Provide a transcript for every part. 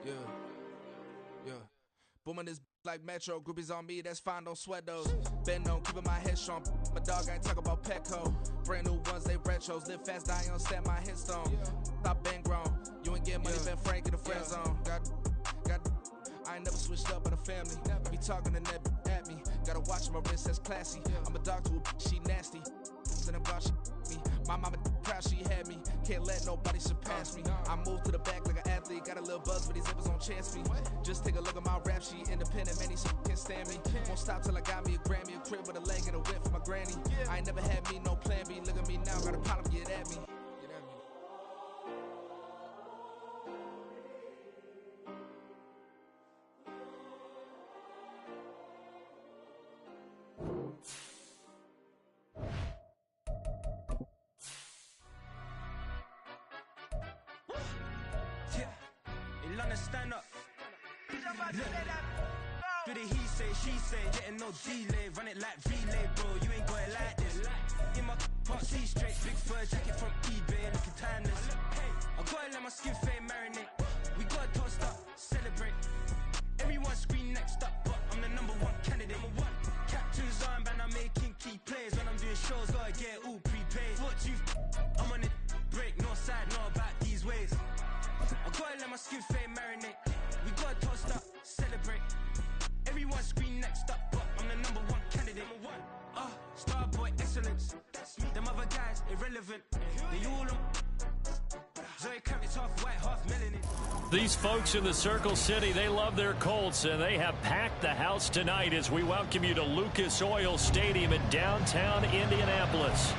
Yeah, yeah. Booming this like Metro, groupies on me, that's fine, don't sweat those. Been on, keeping my head strong. My dog ain't talk about Petco. Brand new ones, they retros. Live fast, die on, stand my headstone. Stop been grown. You ain't get money, been frank in the friend zone. I ain't never switched up on the family. Be talking to that at me. Gotta watch my wrist, that's classy. I'm a dog to a she nasty. Send about she me. My mama proud she had me. Can't let nobody surpass me. I move to the back like an athlete. Got a little buzz, but these zippers don't chance me. Just take a look at my rap sheet. Independent, man, these can't stand me. Won't stop till I got me a Grammy, a crib with a leg and a whip for my granny. I ain't never had me no plan B. Look at me now, got a problem, get at me. Stand up. Do the he say, she say, getting no delay, run it like relay, bro. You ain't got it like this. In my part C straight, big fur jacket from eBay, looking timeless. I gotta let my skin fade marinate. We gotta toast up, celebrate. Everyone scream next up, but I'm the number one candidate. Captain's armband, I'm making key plays. When I'm doing shows, gotta get all prepaid. What you I'm on it, break, no side, no about these ways. I gotta let my skin fade marinate. We gotta toast up, celebrate. Everyone scream next up, but I'm the number one candidate. Starboy excellence. Them other guys irrelevant. They all Zoe Kravitz half white, half melanin. These folks in the Circle City, they love their Colts, and they have packed the house tonight as we welcome you to Lucas Oil Stadium in downtown Indianapolis.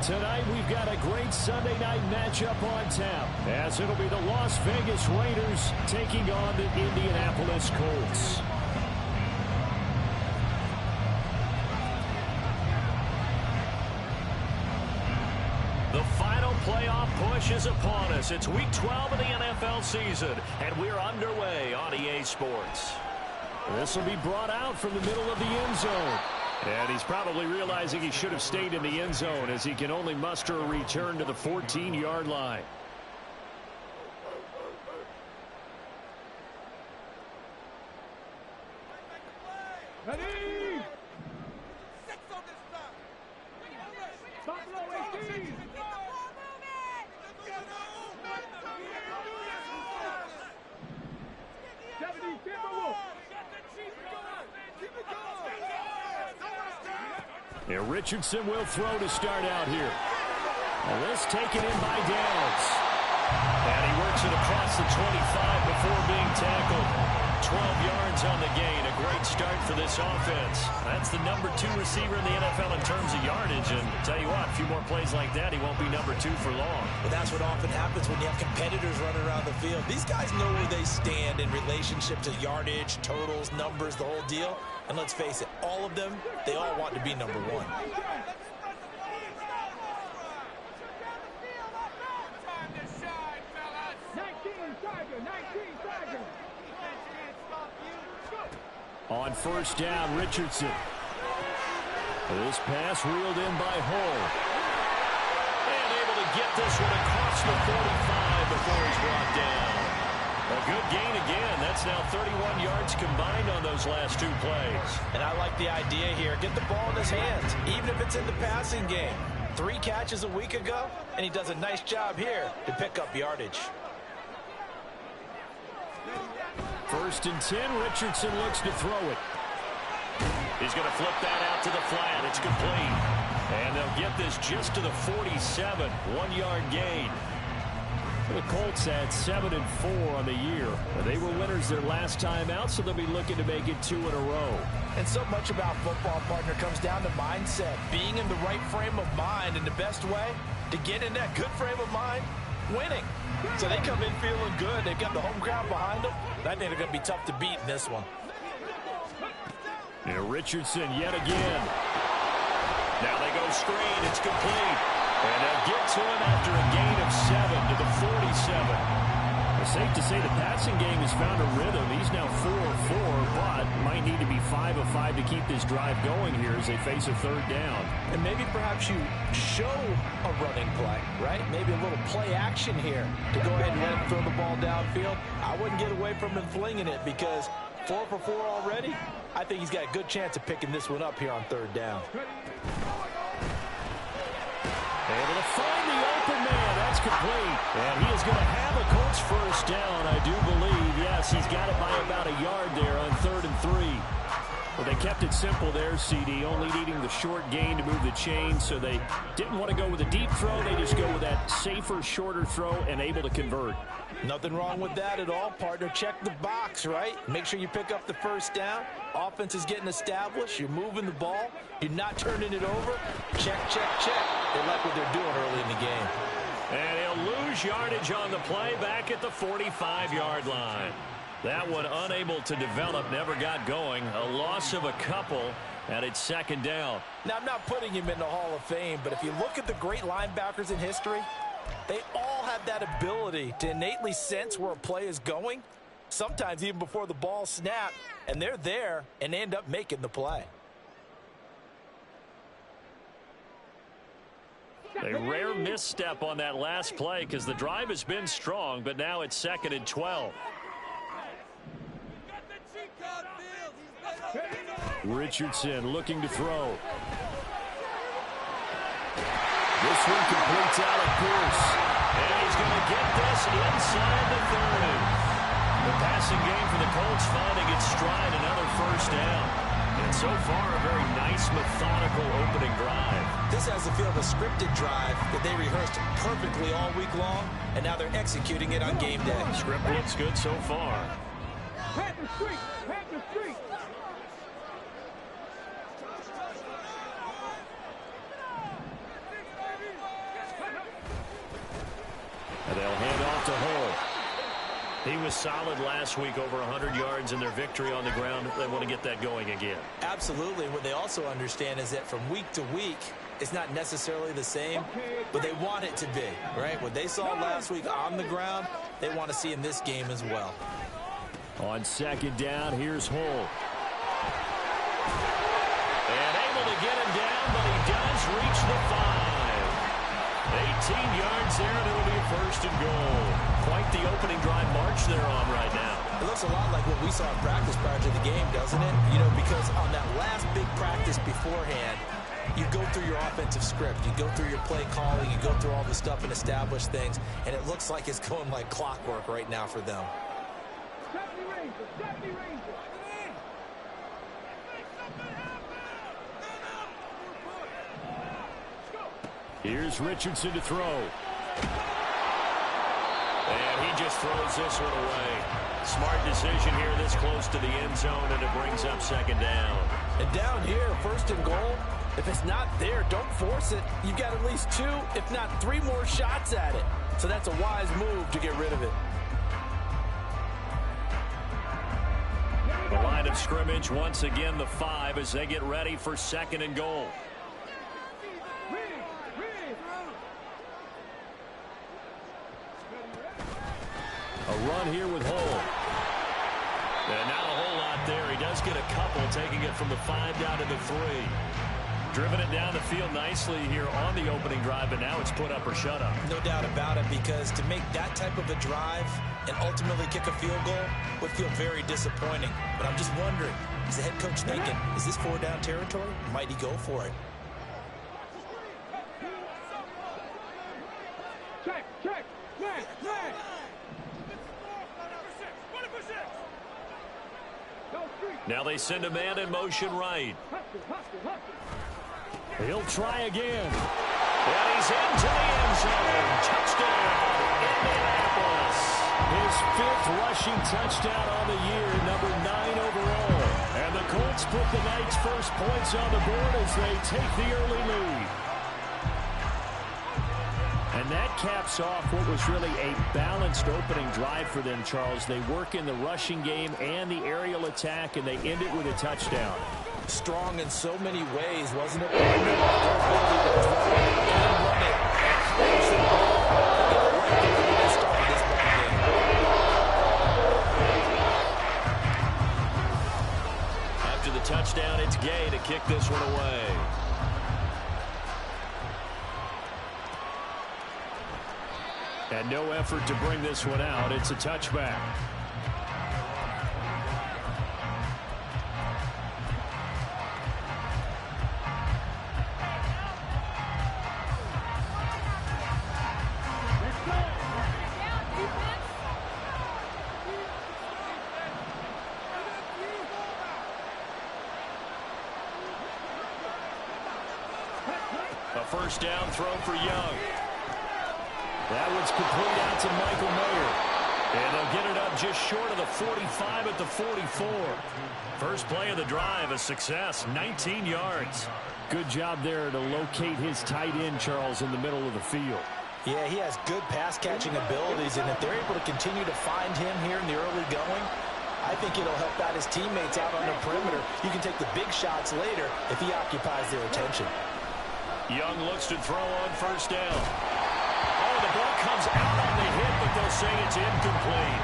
Tonight, we've got a great Sunday night matchup on tap, as it'll be the Las Vegas Raiders taking on the Indianapolis Colts. The final playoff push is upon us. It's Week 12 of the NFL season, and we're underway on EA Sports. This will be brought out from the middle of the end zone. And he's probably realizing he should have stayed in the end zone as he can only muster a return to the 14-yard line. Ready? 6 on this time. Buffalo 18. Yeah, Richardson will throw to start out here. And this taken in by Downs. And he works it across the 25 before being tackled. 12 yards on the gain. A great start for this offense. That's the number 2 receiver in the NFL in terms of yardage. And tell you what, a few more plays like that, he won't be number 2 for long. But that's what often happens when you have competitors running around the field. These guys know where they stand in relationship to yardage, totals, numbers, the whole deal. And let's face it, all of them, they all want to be number 1. On first down, Richardson. This pass reeled in by Hull. And able to get this one across the 45 before he's brought down. A good gain again. That's now 31 yards combined on those last 2 plays. And I like the idea here. Get the ball in his hands, even if it's in the passing game. 3 catches a week ago, and he does a nice job here to pick up yardage. First and 10, Richardson looks to throw it. He's going to flip that out to the flat. It's complete. And they'll get this just to the 47, 1-yard gain. The Colts had 7-4 on the year. They were winners their last time out, so they'll be looking to make it 2 in a row. And so much about football, partner, comes down to mindset. Being in the right frame of mind, and the best way to get in that good frame of mind, winning. So they come in feeling good. They've got the home crowd behind them. I think they're going to be tough to beat in this one. And Richardson yet again. Now they go screen. It's complete. And they'll get to him after a gain of 7 to the 47. It's safe to say the passing game has found a rhythm. He's now 4 of 4, but might need to be 5 of 5 to keep this drive going here as they face a third down. And maybe perhaps you show a running play, right? Maybe a little play action here to go ahead and let him throw the ball downfield. I wouldn't get away from him flinging it because 4 for 4 already. I think he's got a good chance of picking this one up here on third down. Able to find the open man. That's complete. And he is going to have a Colts first down, I do believe. Yes, he's got it by about a yard there on 3rd and 3. Well, they kept it simple there, CD, only needing the short gain to move the chain, so they didn't want to go with a deep throw. They just go with that safer, shorter throw and able to convert. Nothing wrong with that at all, partner. Check the box, right? Make sure you pick up the first down. Offense is getting established. You're moving the ball. You're not turning it over. Check, check, check. They like what they're doing early in the game. And he'll lose yardage on the play back at the 45-yard line. That one unable to develop, never got going. A loss of a couple, and it's second down. Now, I'm not putting him in the Hall of Fame, but if you look at the great linebackers in history, they all have that ability to innately sense where a play is going, sometimes even before the ball snapped, and they're there and end up making the play. A rare misstep on that last play because the drive has been strong, but now it's 2nd and 12. Richardson looking to throw. This one completes Alec Pierce. And he's going to get this inside the 30. The passing game for the Colts finding its stride, another first down. And so far, a very nice, methodical opening drive. This has the feel of a scripted drive that they rehearsed perfectly all week long, and now they're executing it on game day. Script looks good so far. Pack the street! Pack the street! And they'll hand off to Hull. He was solid last week, over 100 yards in their victory on the ground. They want to get that going again. Absolutely. What they also understand is that from week to week, it's not necessarily the same, but they want it to be, right? What they saw last week on the ground, they want to see in this game as well. On second down, here's Hull. And able to get him down, but he does reach the 5. 18 yards there, and it'll be a 1st and goal. Quite the opening drive march they're on right now. It looks a lot like what we saw in practice prior to the game, doesn't it? You know, because on that last big practice beforehand, you go through your offensive script. You go through your play calling. You go through all the stuff and establish things, and it looks like it's going like clockwork right now for them. Here's Richardson to throw. And he just throws this one away. Smart decision here this close to the end zone, and it brings up second down. And down here, 1st and goal, if it's not there, don't force it. You've got at least 2, if not 3 more shots at it. So that's a wise move to get rid of it. The line of scrimmage, once again, the 5 as they get ready for 2nd and goal. A run here with Hull. And not a whole lot there. He does get a couple, taking it from the 5 down to the 3. Driven it down the field nicely here on the opening drive, but now it's put up or shut up. No doubt about it, because to make that type of a drive and ultimately kick a field goal would feel very disappointing. But I'm just wondering, is the head coach thinking, is this 4-down territory? Might he go for it? Check, check, man, man. Now they send a man in motion right. He'll try again. And he's into the end zone. Touchdown, Indianapolis. His 5th rushing touchdown on the year, number 9 overall. And the Colts put the night's first points on the board as they take the early lead. And that caps off what was really a balanced opening drive for them, Charles. They work in the rushing game and the aerial attack, and they end it with a touchdown. Strong in so many ways, wasn't it? kick this one away. And no effort to bring this one out. It's a touchback. A first down throw for Young. That one's complete out to Michael Mayer. And they'll get it up just short of the 45 at the 44. First play of the drive, a success, 19 yards. Good job there to locate his tight end, Charles, in the middle of the field. Yeah, he has good pass-catching abilities, and if they're able to continue to find him here in the early going, I think it'll help out his teammates out on the perimeter. You can take the big shots later if he occupies their attention. Young looks to throw on first down. Oh, the ball comes out on the hit, but they'll say it's incomplete.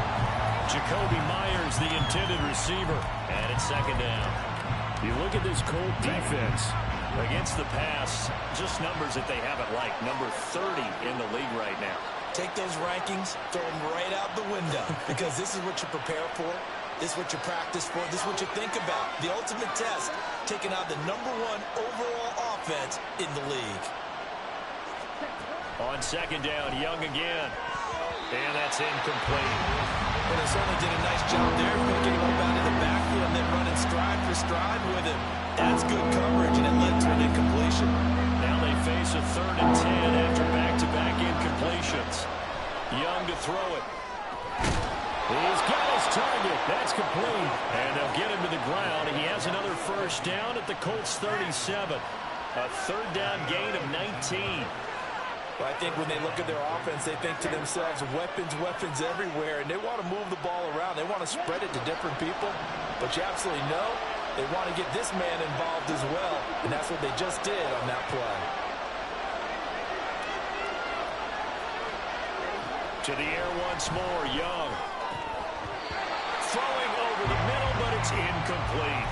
Jakobi Meyers, the intended receiver, and it's second down. You look at this Colt defense against the pass, just numbers that they haven't liked. Number 30 in the league right now. Take those rankings, throw them right out the window, because this is what you prepare for. This is what you practice for. This is what you think about. The ultimate test, taking out the #1 overall offense in the league. On second down, Young again. And that's incomplete. And they certainly did a nice job there, picking him up out of the backfield and then running stride for stride with him. That's good coverage, and it led to an incompletion. Now they face a 3rd and 10 after back-to-back incompletions. Young to throw it. He's got his target. That's complete. And they'll get him to the ground. He has another first down at the Colts 37. A 3rd down gain of 19. Well, I think when they look at their offense, they think to themselves, weapons, weapons everywhere, and they want to move the ball around. They want to spread it to different people, but you absolutely know they want to get this man involved as well, and that's what they just did on that play. To the air once more, Young. Throwing over the middle, but it's incomplete.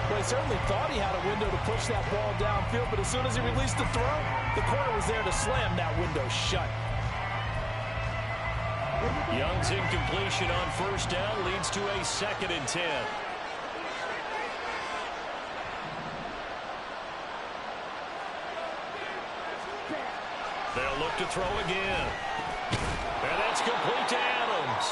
Well, he certainly thought he had a window to push that ball downfield, but as soon as he released the throw, the corner was there to slam that window shut. Young's incompletion on first down leads to a 2nd and 10. They'll look to throw again. And that's complete to Adams.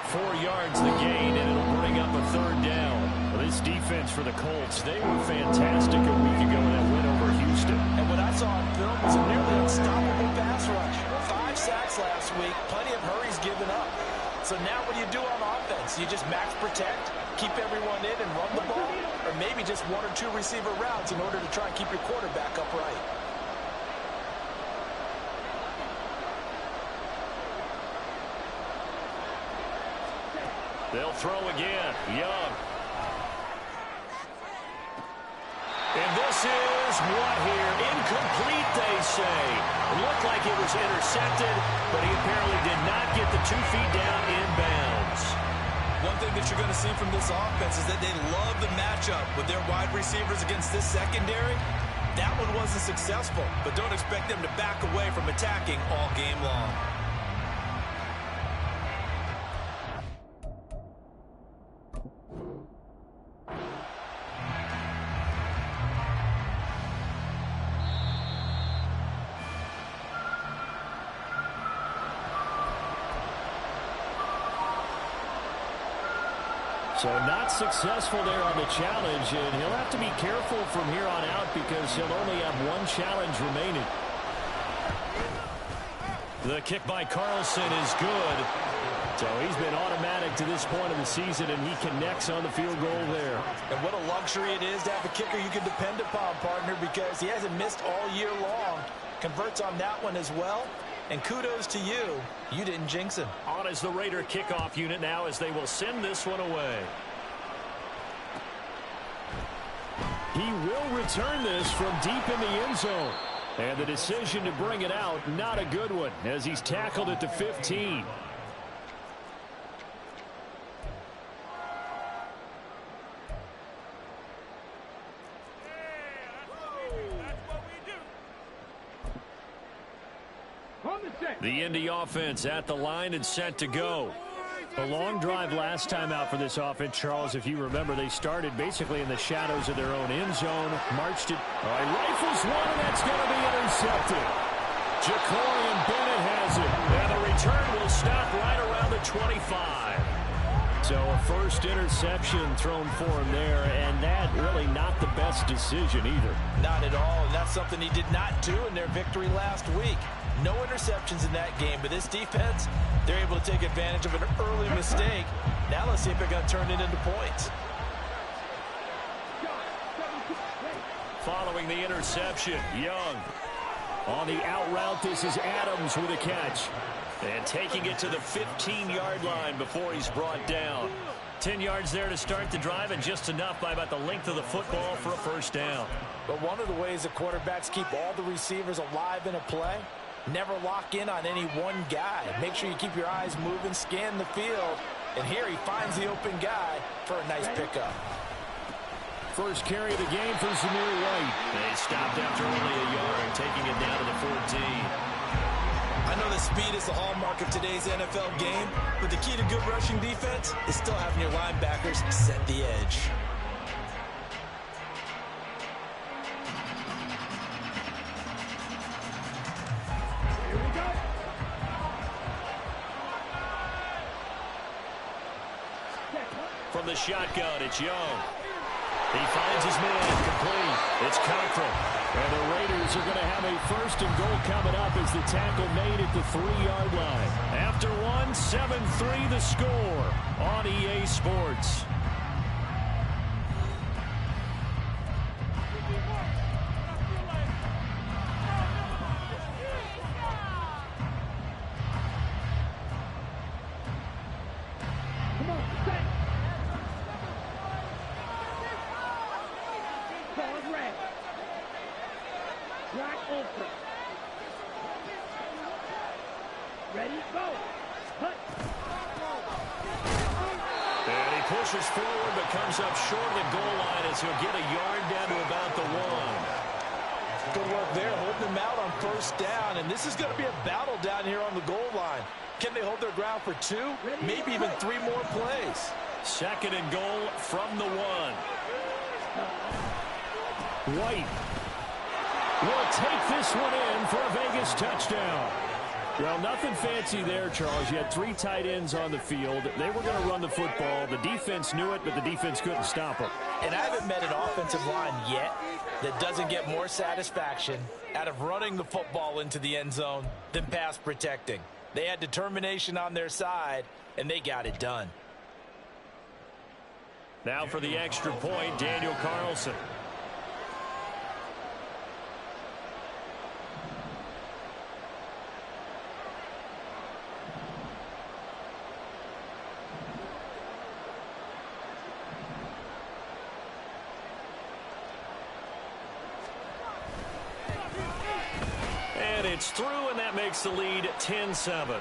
4 yards the gain, and it'll bring up a 3rd down. Well, this defense for the Colts, they were fantastic a week ago in that win over Houston. And what I saw on film was a nearly unstoppable pass rush. 5 sacks last week, plenty of hurries given up. So now what do you do on offense? You just max protect, keep everyone in and run the ball, or maybe just 1 or 2 receiver routes in order to try and keep your quarterback upright. They'll throw again. Young. And this is what here? Incomplete, they say. It looked like it was intercepted, but he apparently did not get the 2 feet down inbounds. One thing that you're going to see from this offense is that they love the matchup with their wide receivers against this secondary. That one wasn't successful, but don't expect them to back away from attacking all game long. So not successful there on the challenge, and he'll have to be careful from here on out because he'll only have 1 challenge remaining. The kick by Carlson is good. So he's been automatic to this point of the season, and he connects on the field goal there. And what a luxury it is to have a kicker you can depend upon, partner, because he hasn't missed all year long. Converts on that one as well. And kudos to you. You didn't jinx him. On is the Raider kickoff unit now as they will send this one away. He will return this from deep in the end zone. And the decision to bring it out, not a good one, as he's tackled at the 15. The Indy offense at the line and set to go. A long drive last time out for this offense, Charles. If you remember, they started basically in the shadows of their own end zone, marched it. All right, rifles one, and that's going to be intercepted. Jacorian Bennett has it, and the return will stop right around the 25. So a first interception thrown for him there, and that really not the best decision either. Not at all, and that's something he did not do in their victory last week. No interceptions in that game, but this defense, they're able to take advantage of an early mistake. Now let's see if they're going to turn it into points. Following the interception, Young. On the out route, this is Adams with a catch. And taking it to the 15-yard line before he's brought down. 10 yards there to start the drive, and just enough by about the length of the football for a first down. But one of the ways that quarterbacks keep all the receivers alive in a play, never lock in on any one guy. Make sure you keep your eyes moving, scan the field. And here he finds the open guy for a nice pickup. First carry of the game for Zamir White. They stopped after only a yard, taking it down to the 14. I know that speed is the hallmark of today's NFL game, but the key to good rushing defense is still having your linebackers set the edge. Here we go. From the shotgun, it's Young. He finds his man complete. It's Cochran. And the Raiders are going to have a first and goal coming up as the tackle made at the 3-yard line. After one, 7-3 the score on EA Sports. Come on, set. Ball is red. Wide open. Ready, go. Cut. And he pushes forward but comes up short of the goal line as he'll get a yard down to about the 1. Good work there, holding them out on first down. And this is going to be a battle down here on the goal line. Can they hold their ground for 2? Maybe even 3 more plays. Second and goal from the 1. White will take this one in for a Vegas touchdown. Well, nothing fancy there, Charles. You had 3 tight ends on the field. They were going to run the football. The defense knew it, but the defense couldn't stop them. And I haven't met an offensive line yet that doesn't get more satisfaction out of running the football into the end zone than pass protecting. They had determination on their side, and they got it done. Now for the extra point, Daniel Carlson. And it's through, and that makes the lead 10-7.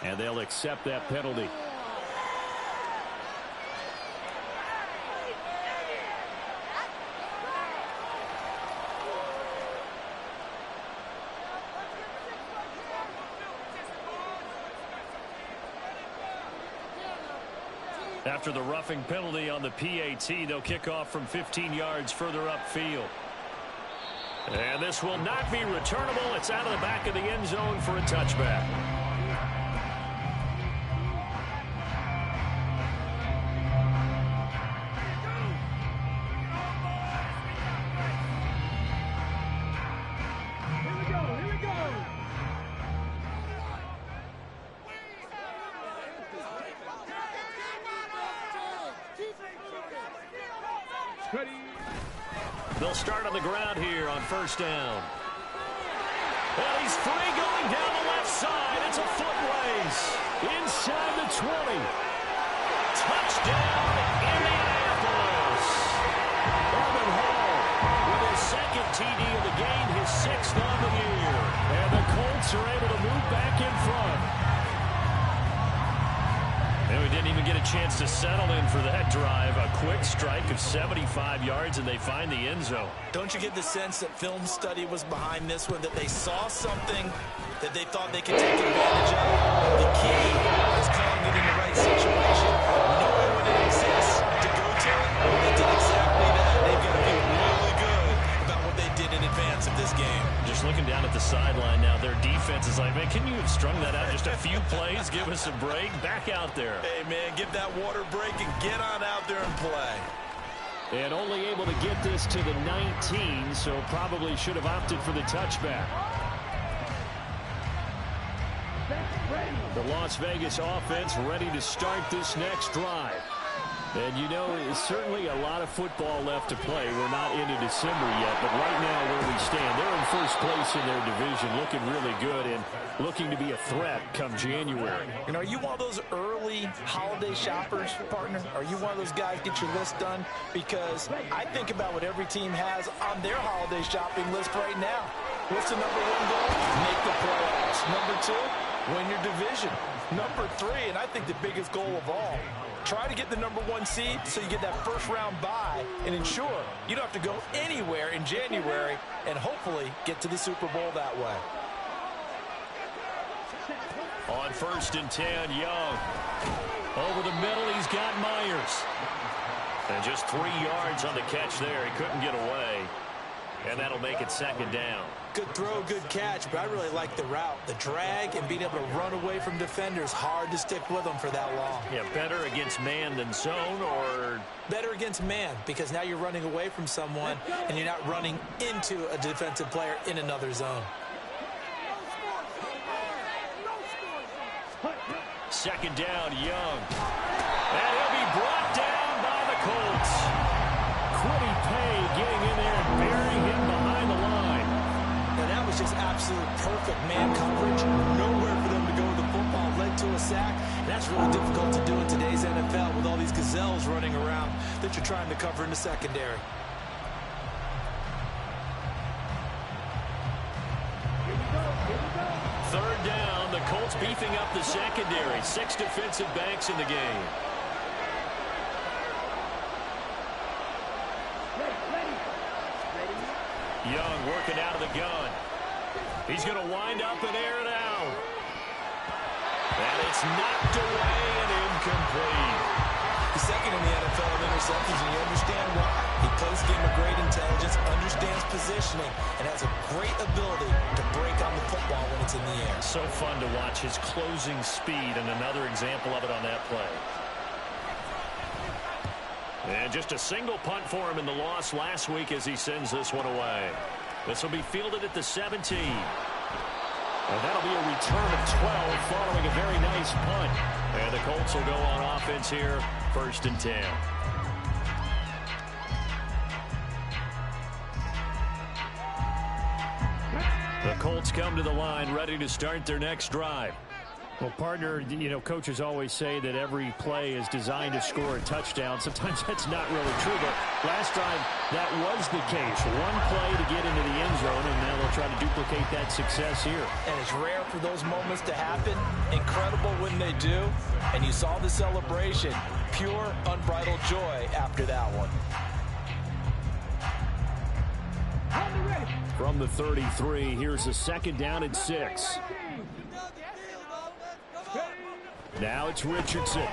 And they'll accept that penalty. After the roughing penalty on the PAT, they'll kick off from 15 yards further upfield. And this will not be returnable. It's out of the back of the end zone for a touchback. They'll start on the ground here on first down. And he's free going down the left side. It's a foot race. Inside the 20. Touchdown, Indianapolis. Evan Hall with his second TD of the game, his 6th on the year. And the Colts are able to move back in front. And we didn't even get a chance to settle in for that drive. A quick strike of 75 yards, and they find the end zone. Don't you get the sense that film study was behind this one, that they saw something that they thought they could take advantage of? The key is calling it in the right situation, knowing when it exists to go to it. They did exactly that. They've got to feel really good about what they did in advance of this game. Just looking down at the sideline now, their defense is like, man, can you have strung that out just a few plays? Give us a break. Back out there. Hey, man, give that water break and get on out there and play. And only able to get this to the 19, so probably should have opted for the touchback. The Las Vegas offense ready to start this next drive. And, you know, certainly a lot of football left to play. We're not into December yet, but right now where we stand, they're in first place in their division, looking really good and looking to be a threat come January. And are you one of those early holiday shoppers, partner? Are you one of those guys get your list done? Because I think about what every team has on their holiday shopping list right now. What's the number one goal? Make the playoffs. Number two, win your division. Number three, and I think the biggest goal of all, try to get the number one seed so you get that first round bye and ensure you don't have to go anywhere in January and hopefully get to the Super Bowl that way. On 1st and 10, Young. Over the middle, he's got Myers. And just 3 yards on the catch there. He couldn't get away. And that'll make it 2nd down. Good throw, good catch, but I really like the route. The drag and being able to run away from defenders, hard to stick with them for that long. Yeah, better against man than zone, or? Better against man, because now you're running away from someone and you're not running into a defensive player in another zone. 2nd down, Young. And he'll be brought down by the Colts. Quiddy Pay getting in there and burying him behind the line. And that was just absolute perfect man coverage. Nowhere for them to go with the football. Led to a sack. And that's really difficult to do in today's NFL with all these gazelles running around that you're trying to cover in the secondary. Third down, the Colts beefing up the secondary. 6 defensive backs in the game. Young working out of the gun. He's going to wind up and air it out. And it's knocked away and incomplete. He's second in the NFL in interceptions, and you understand why. He plays a game of great intelligence, understands positioning, and has a great ability to break on the football when it's in the air. So fun to watch his closing speed, and another example of it on that play. And just a single punt for him in the loss last week as he sends this one away. This will be fielded at the 17. And that'll be a return of 12 following a very nice punt. And the Colts will go on offense here, 1st and 10. The Colts come to the line ready to start their next drive. Well, partner, you know, coaches always say that every play is designed to score a touchdown. Sometimes that's not really true, but last time that was the case. One play to get into the end zone, and now they'll try to duplicate that success here. And it's rare for those moments to happen. Incredible when they do. And you saw the celebration. Pure, unbridled joy after that one. From the 33, here's a 2nd down and 6. Now it's Richardson.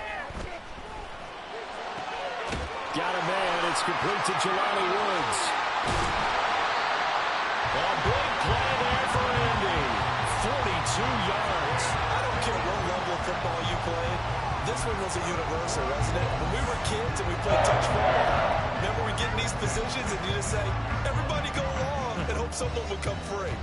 Got a man. It's complete to Jelani Woods. A big play there for Indy. 42 yards. I don't care what level of football you played. This one was a universal, wasn't it? When we were kids and we played touch football, remember we get in these positions and you just say, everybody go along and hope someone would come free.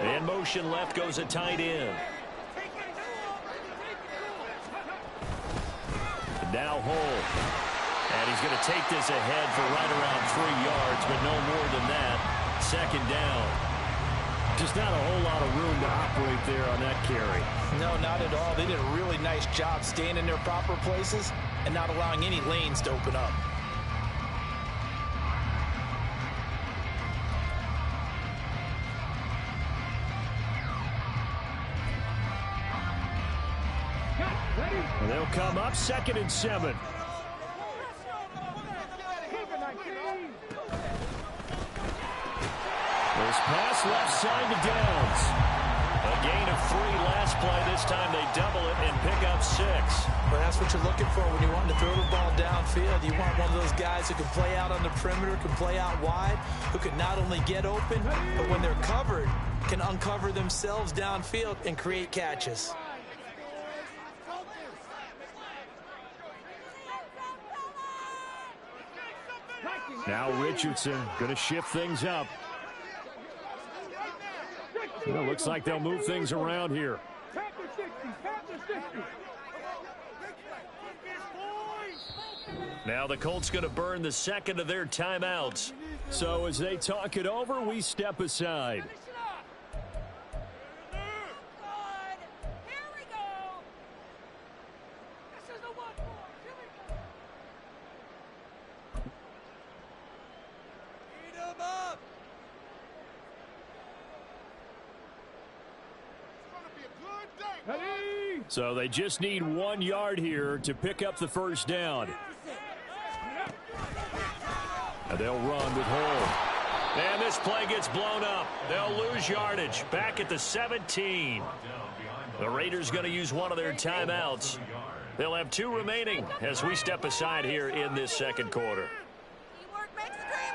In motion left goes a tight end. Now Hole. And he's going to take this ahead for right around 3 yards, but no more than that. 2nd down. Just not a whole lot of room to operate there on that carry. No, not at all. They did a really nice job staying in their proper places and not allowing any lanes to open up. come up 2nd and 7. This pass left side to Downs. A gain of 3 last play. This time they double it and pick up 6. Well, that's what you're looking for when you want to throw the ball downfield. You want one of those guys who can play out on the perimeter, can play out wide, who can not only get open, but when they're covered, can uncover themselves downfield and create catches. Now Richardson going to shift things up. Well, looks like they'll move things around here. Now the Colts going to burn the second of their timeouts. So as they talk it over, we step aside. So they just need 1 yard here to pick up the first down. And they'll run with Hall. And this play gets blown up. They'll lose yardage. Back at the 17. The Raiders going to use one of their timeouts. They'll have 2 remaining as we step aside here in this second quarter. Teamwork makes the dream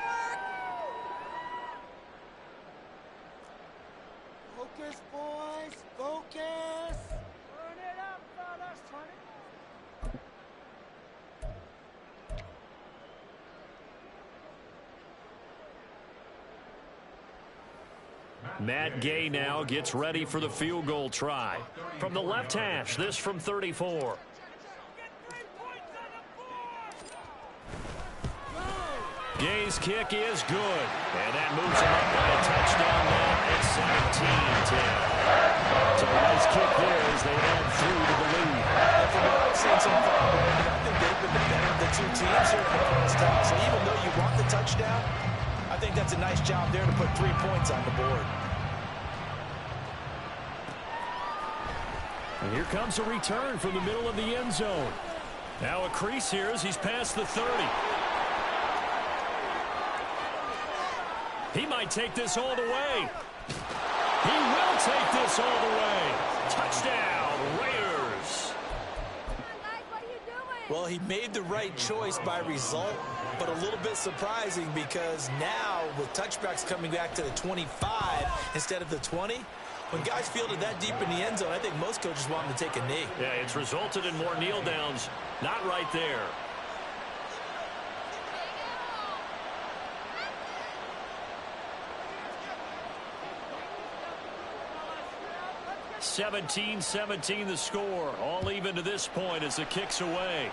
work. Focus, boys. Focus. Turn it up, fellas. Turn it. Matt Gay now gets ready for the field goal try. From the left hash, this from 34. Gay's kick is good. And that moves him up by a touchdown now at 17-10. So a nice kick there as they add 3 to the lead. And from what I've seen so far, Brandon, I think they've been the better of the 2 teams here in the first half. So even though you want the touchdown, I think that's a nice job there to put 3 points on the board. And here comes a return from the middle of the end zone. Now a crease here as he's past the 30. He might take this all the way. He will take this all the way. Touchdown, Raiders. Well, he made the right choice by result, but a little bit surprising because now with touchbacks coming back to the 25 instead of the 20, when guys fielded that deep in the end zone, I think most coaches want them to take a knee. Yeah, it's resulted in more kneel downs. Not right there. (17-17) the score. All even to this point as the kick's away.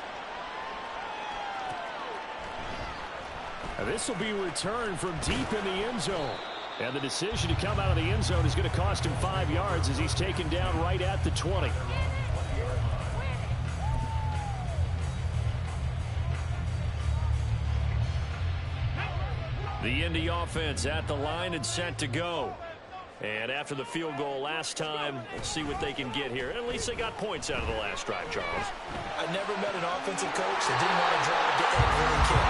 Now this will be returned from deep in the end zone. And the decision to come out of the end zone is going to cost him 5 yards as he's taken down right at the 20. The Indy offense at the line and set to go. And after the field goal last time, let's see what they can get here. At least they got points out of the last drive, Charles. I never met an offensive coach that didn't want to drive to end with a kick.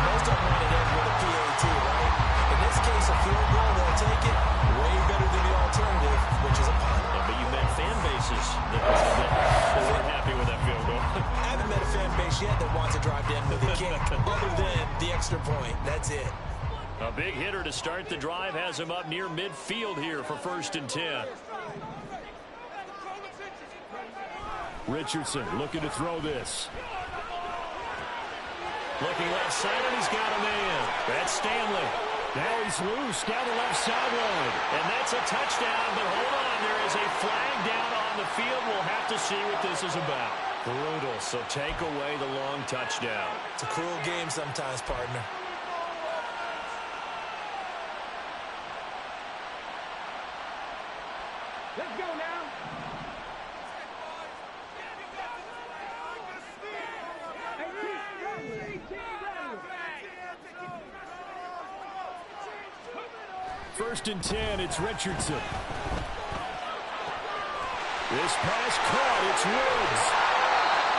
Most of them want to end with a PAT, right? In this case, a field goal, they'll take it way better than the alternative, which is a punt. Yeah, but you met fan bases that weren't happy with that field goal. I haven't met a fan base yet that wants to drive to end with a kick other than the extra point. That's it. A big hitter to start the drive has him up near midfield here for 1st and 10. Richardson looking to throw this. Looking left side, and he's got a man. That's Stanley. Now he's loose down the left sideline. And that's a touchdown, but hold on. There is a flag down on the field. We'll have to see what this is about. Brutal, so take away the long touchdown. It's a cruel game sometimes, partner. Let's go now. First and 10, it's Richardson. This pass caught, it's Woods.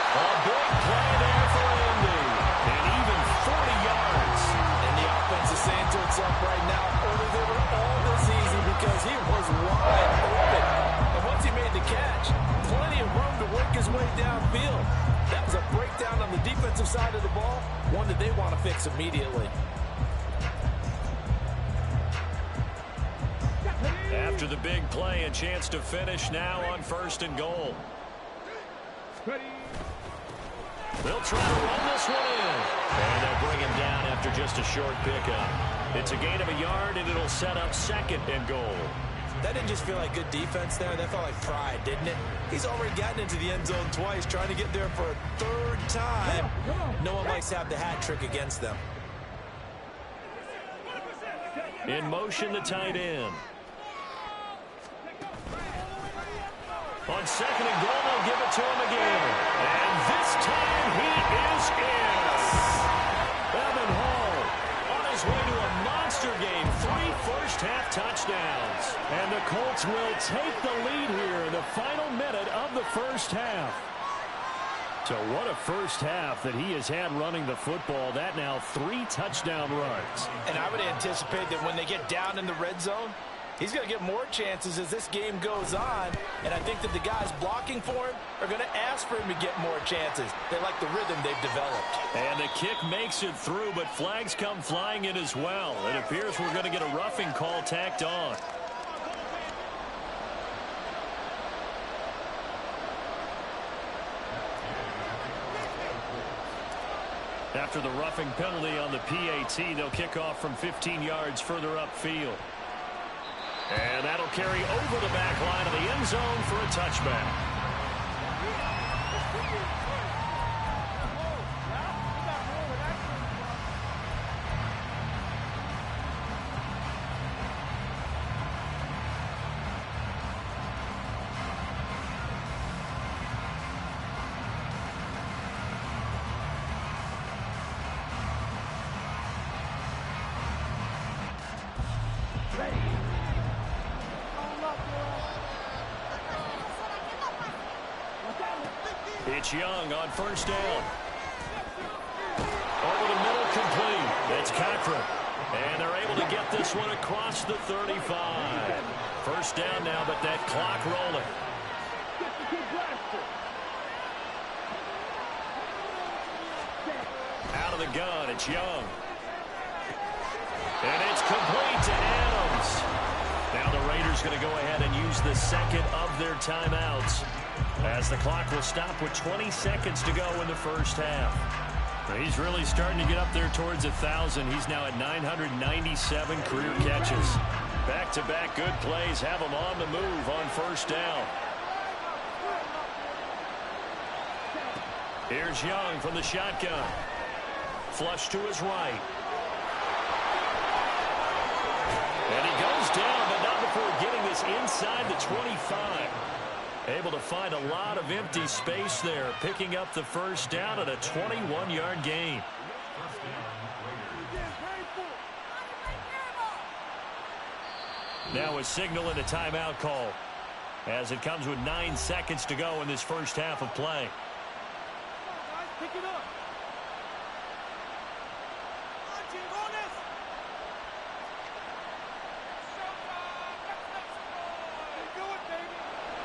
A big play there for Andy. And even 40 yards. And the offense is saying to itself right now, only they were all this easy because he was wide open. And once he made the catch, plenty of room to work his way downfield. That was a breakdown on the defensive side of the ball, one that they want to fix immediately. After the big play, a chance to finish now on 1st and goal. They'll try to run this one in. And they'll bring him down after just a short pickup. It's a gain of a yard, and it'll set up 2nd and goal. That didn't just feel like good defense there. That felt like pride, didn't it? He's already gotten into the end zone twice, trying to get there for a 3rd time. No one likes to have the hat trick against them. In motion, the tight end. On 2nd and goal, they'll give it to him again. And this time he is in. Evan Hall on his way to a monster game. 3 first-half touchdowns. And the Colts will take the lead here in the final minute of the first half. So what a first half that he has had running the football. That now 3 touchdown runs. And I would anticipate that when they get down in the red zone, he's going to get more chances as this game goes on, and I think that the guys blocking for him are going to ask for him to get more chances. They like the rhythm they've developed. And the kick makes it through, but flags come flying in as well. It appears we're going to get a roughing call tacked on. After the roughing penalty on the PAT, they'll kick off from 15 yards further upfield. And that'll carry over the back line of the end zone for a touchback. It's Young on 1st down. Over the middle, complete. That's Cochran. And they're able to get this one across the 35. 1st down now, but that clock rolling. Out of the gun, it's Young. And it's complete to Adams. Now the Raiders going to go ahead and use the 2nd of their timeouts, as the clock will stop with 20 seconds to go in the first half. He's really starting to get up there towards 1,000. He's now at 997 career catches. Back-to-back good plays have him on the move on 1st down. Here's Young from the shotgun. Flush to his right. And he goes down, but not before getting this inside the 25. Able to find a lot of empty space there, picking up the 1st down at a 21-yard gain. Now a signal and a timeout call, as it comes with 9 seconds to go in this first half of play. Pick it up.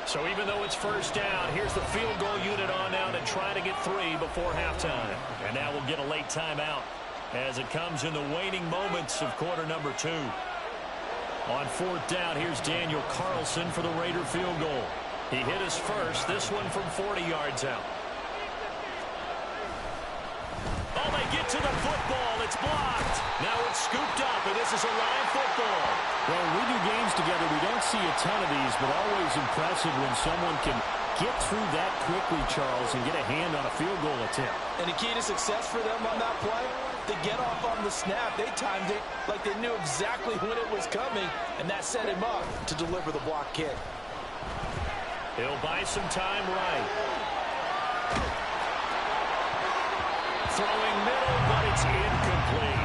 So even though it's 1st down, here's the field goal unit on now to try to get 3 before halftime. And now we'll get a late timeout as it comes in the waning moments of quarter number 2. On 4th down, here's Daniel Carlson for the Raider field goal. He hit his first, this one from 40 yards out. Oh, they get to the football. It's blocked. Now it's scooped up, and this is a live football. Well, when we do games together, we don't see a ton of these, but always impressive when someone can get through that quickly, Charles, and get a hand on a field goal attempt. And the key to success for them on that play, they get off on the snap. They timed it like they knew exactly when it was coming, and that set him up to deliver the block kick. He'll buy some time right. Throwing middle, but it's incomplete.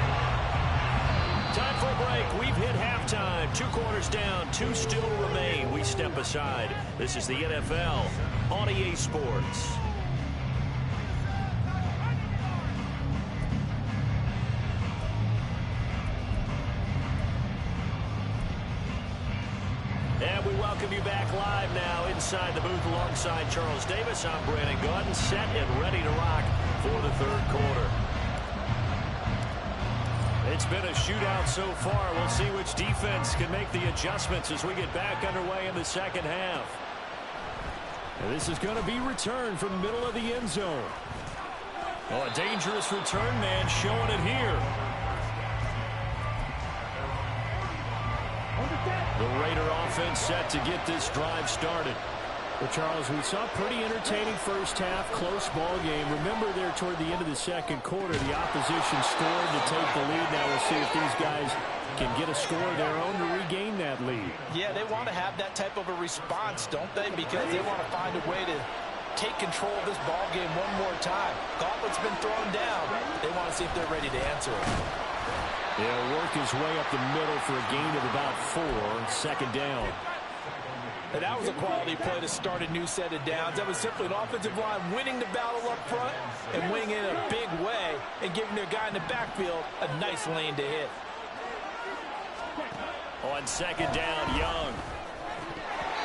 Time for a break. We've hit halftime. 2 quarters down. 2 still remain. We step aside. This is the NFL on EA Sports. welcome you back live now inside the booth alongside Charles Davis. I'm Brandon Gaudin, set and ready to rock for the third quarter. It's been a shootout so far. We'll see which defense can make the adjustments as we get back underway in the second half. And this is going to be returned from the middle of the end zone. Oh, a dangerous return man showing it here. The Raider offense set to get this drive started. Well, Charles, we saw a pretty entertaining first half, close ball game. Remember there toward the end of the second quarter, the opposition scored to take the lead. Now we'll see if these guys can get a score of their own to regain that lead. Yeah, they want to have that type of a response, don't they? Because they want to find a way to take control of this ball game one more time. Gauntlet's been thrown down. They want to see if they're ready to answer it. He'll work his way up the middle for a gain of about 4, second down. And that was a quality play to start a new set of downs. That was simply an offensive line winning the battle up front and winning in a big way and giving their guy in the backfield a nice lane to hit. On second down, Young.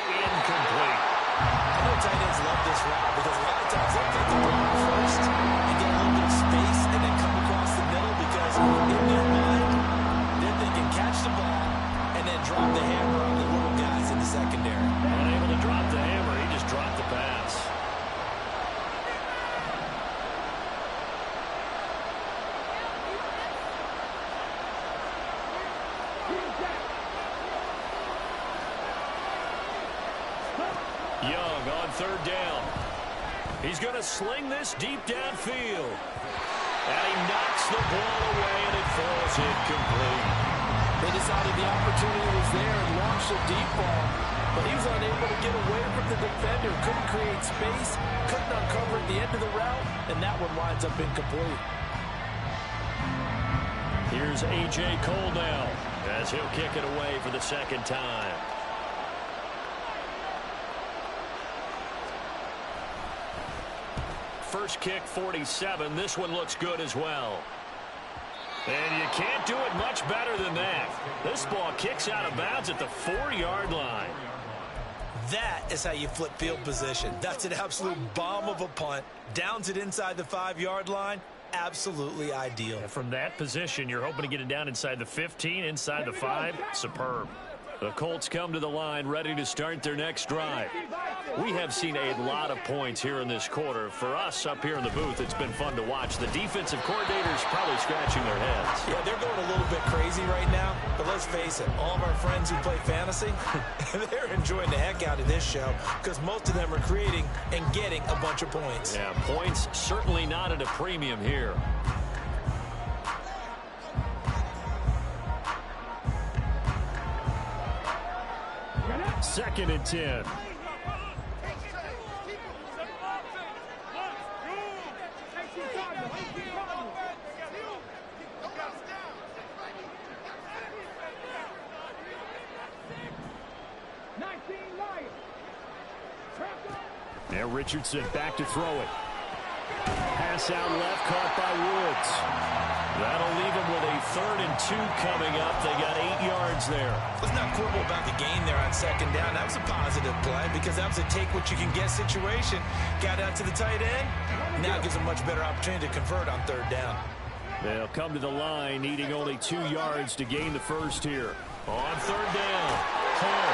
Incomplete. I know tight ends love this route because a lot of times they'll get the ball first and get a little bit of space and then come across the middle because in their mind, they're thinking catch the ball and then drop the hammer on the little guys in the secondary. Unable to drop the hammer, he just dropped the pass. Young on third down. He's going to sling this deep downfield. And he knocks the ball away, and it falls incomplete. They decided the opportunity was there and launched a deep ball, but he was unable to get away from the defender. Couldn't create space, couldn't uncover at the end of the route, and that one winds up incomplete. Here's A.J. Cole now as he'll kick it away for the second time. First kick, 47. This one looks good as well. And you can't do it much better than that. This ball kicks out of bounds at the 4-yard line. That is how you flip field position. That's an absolute bomb of a punt. Downs it inside the 5-yard line. Absolutely ideal. And from that position, you're hoping to get it down inside the 15, inside the 5. Superb. The Colts come to the line ready to start their next drive. We have seen a lot of points here in this quarter. For us up here in the booth, it's been fun to watch. The defensive coordinators probably scratching their heads. Yeah, they're going a little bit crazy right now. But let's face it, all of our friends who play fantasy, they're enjoying the heck out of this show because most of them are creating and getting a bunch of points. Yeah, points certainly not at a premium here. Second and 10. Now Richardson back to throw it. Pass out left, caught by Woods. That'll leave him with a 3rd and 2 coming up. They got 8 yards there. Let's not quibble about the gain there on second down. That was a positive play because that was a take-what-you-can-get situation. Got out to the tight end. Now gives a much better opportunity to convert on 3rd down. They'll come to the line, needing only 2 yards to gain the first here. On 3rd down, Hall.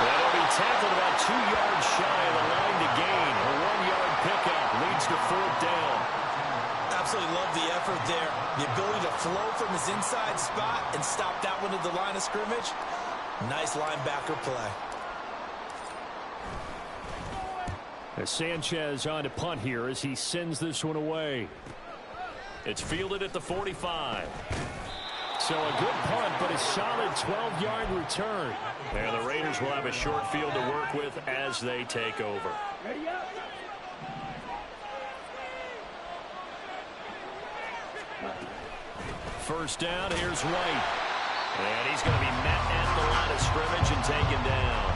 That'll be tackled about 2 yards shy of the line to gain. A 1-yard pickup leads to 4th down. Absolutely love the effort there. The ability to flow from his inside spot and stop that one at the line of scrimmage. Nice linebacker play. As Sanchez on to punt here as he sends this one away. It's fielded at the 45. So a good punt, but a solid 12-yard return. And the Raiders will have a short field to work with as they take over. Ready up. First down, here's White. And he's going to be met at the line of scrimmage and taken down.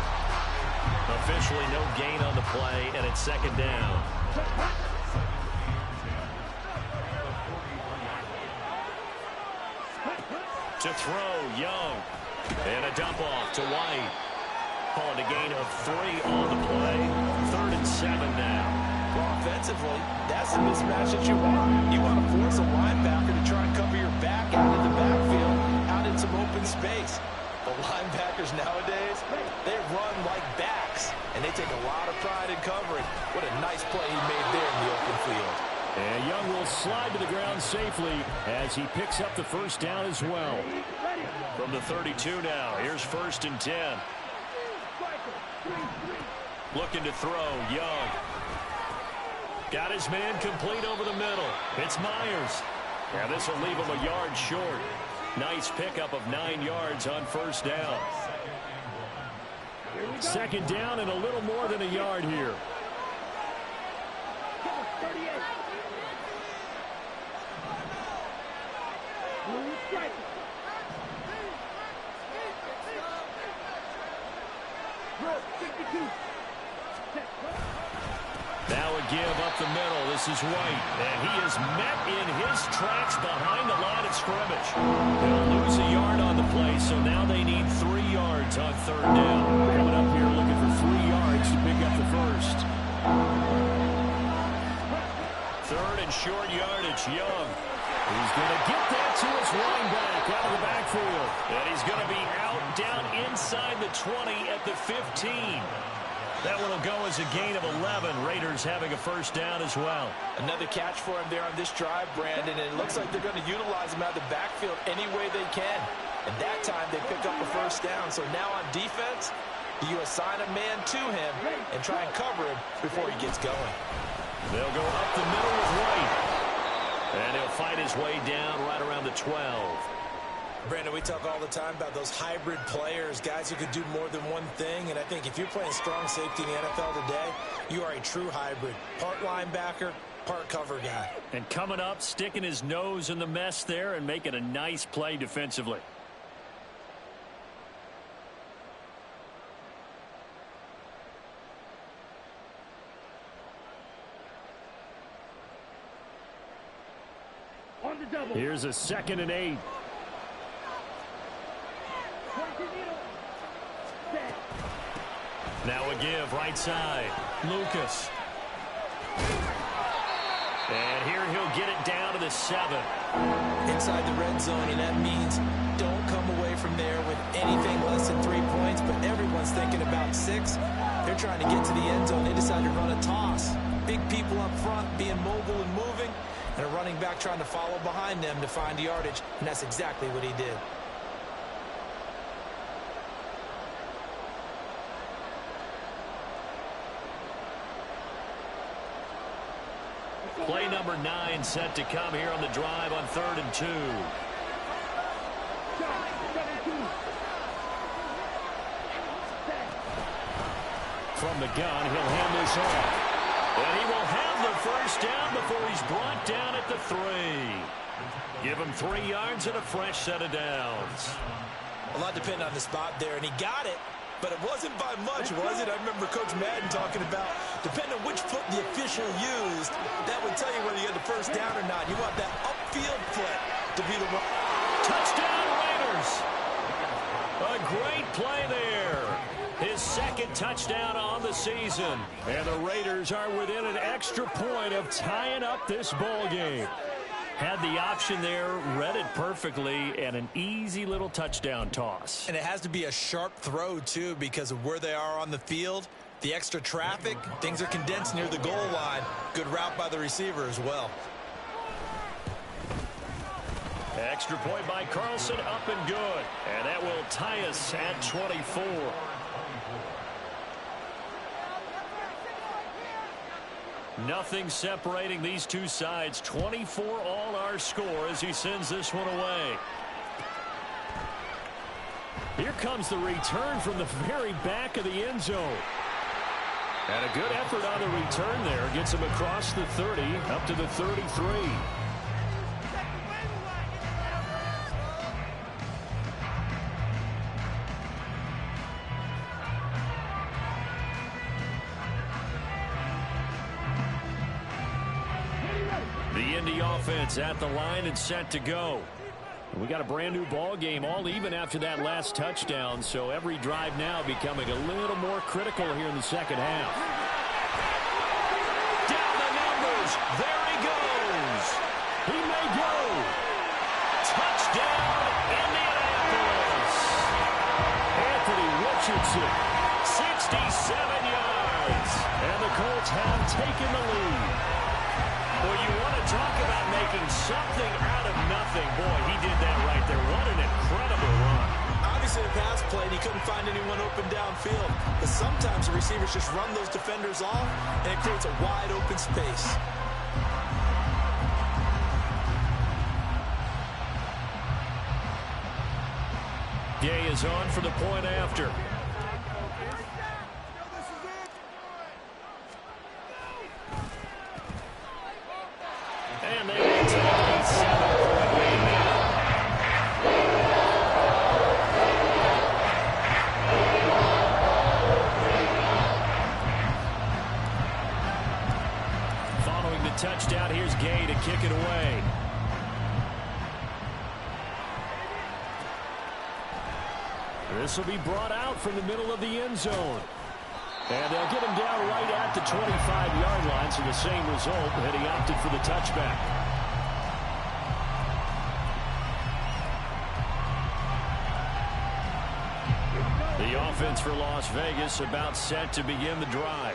Officially no gain on the play, and it's second down. To throw, Young. And a dump off to White. Calling a gain of 3 on the play. 3rd and 7 now. Well, offensively, that's the mismatch that you want. You want to force a linebacker to try and cover your back out in the backfield, out in some open space. The linebackers nowadays, they run like backs, and they take a lot of pride in covering. What a nice play he made there in the open field. And Young will slide to the ground safely as he picks up the first down as well. From the 32 now, here's 1st and 10. Looking to throw, Young. Got his man complete over the middle. It's Myers. Yeah, this will leave him a yard short. Nice pickup of 9 yards on 1st down. 2nd down and a little more than a yard here. Now a give up the middle. This is White. And he is met in his tracks behind the line of scrimmage. They'll lose a yard on the play, so now they need 3 yards on 3rd down. Coming up here looking for 3 yards to pick up the first. 3rd and short yardage, Young. He's going to get that to his running back out of the backfield. And he's going to be out down inside the 20 at the 15. That one will go as a gain of 11. Raiders having a 1st down as well. Another catch for him there on this drive, Brandon, and it looks like they're going to utilize him out of the backfield any way they can. And that time they pick up a 1st down. So now on defense, you assign a man to him and try and cover him before he gets going. They'll go up the middle with White. And he'll fight his way down right around the 12. Brandon, we talk all the time about those hybrid players, guys who could do more than one thing. And I think if you're playing strong safety in the NFL today, you are a true hybrid. Part linebacker, part cover guy. And coming up, sticking his nose in the mess there and making a nice play defensively. On the double. Here's a 2nd and 8. Now a give right side. Lucas. And here he'll get it down to the 7. Inside the red zone, and that means don't come away from there with anything less than 3 points, but everyone's thinking about 6. They're trying to get to the end zone. They decide to run a toss. Big people up front being mobile and moving, and a running back trying to follow behind them to find yardage, and that's exactly what he did. Play number 9 set to come here on the drive on 3rd and 2. From the gun, he'll hand this off. And he will have the 1st down before he's brought down at the 3. Give him 3 yards and a fresh set of downs. A lot depending on the spot there, and he got it. But it wasn't by much, was it? I remember Coach Madden talking about, depending on which foot the official used, that would tell you whether you had the 1st down or not. You want that upfield foot to be the one. Touchdown, Raiders! A great play there. His 2nd touchdown on the season. And the Raiders are within an extra point of tying up this ball game. Had the option there, read it perfectly, and an easy little touchdown toss. And it has to be a sharp throw, too, because of where they are on the field. The extra traffic, things are condensed near the goal line. Good route by the receiver as well. Extra point by Carlson, up and good. And that will tie us at 24. Nothing separating these two sides. 24 all our score as he sends this one away. Here comes the return from the very back of the end zone. And a good effort on the return there. Gets him across the 30, up to the 33. The Indy offense at the line and set to go. We got a brand new ball game, all even after that last touchdown, so every drive now becoming a little more critical here in the second half. Down the numbers. There he goes. He may go. Touchdown, Indianapolis. Anthony Richardson, 67 yards. and the Colts have taken the lead. Well, you want to talk about making something out of nothing. Boy, he did that right there. What an incredible run. Obviously, the pass play, and he couldn't find anyone open downfield. But sometimes the receivers just run those defenders off, and it creates a wide open space. Gay is on for the point after. And they will take a 7-point lead now. Following the touchdown, here's Gay to kick it away. This will be brought out from the middle of the end zone. And they'll get him down right at the 25-yard line, so the same result, and he opted for the touchback. The offense for Las Vegas about set to begin the drive.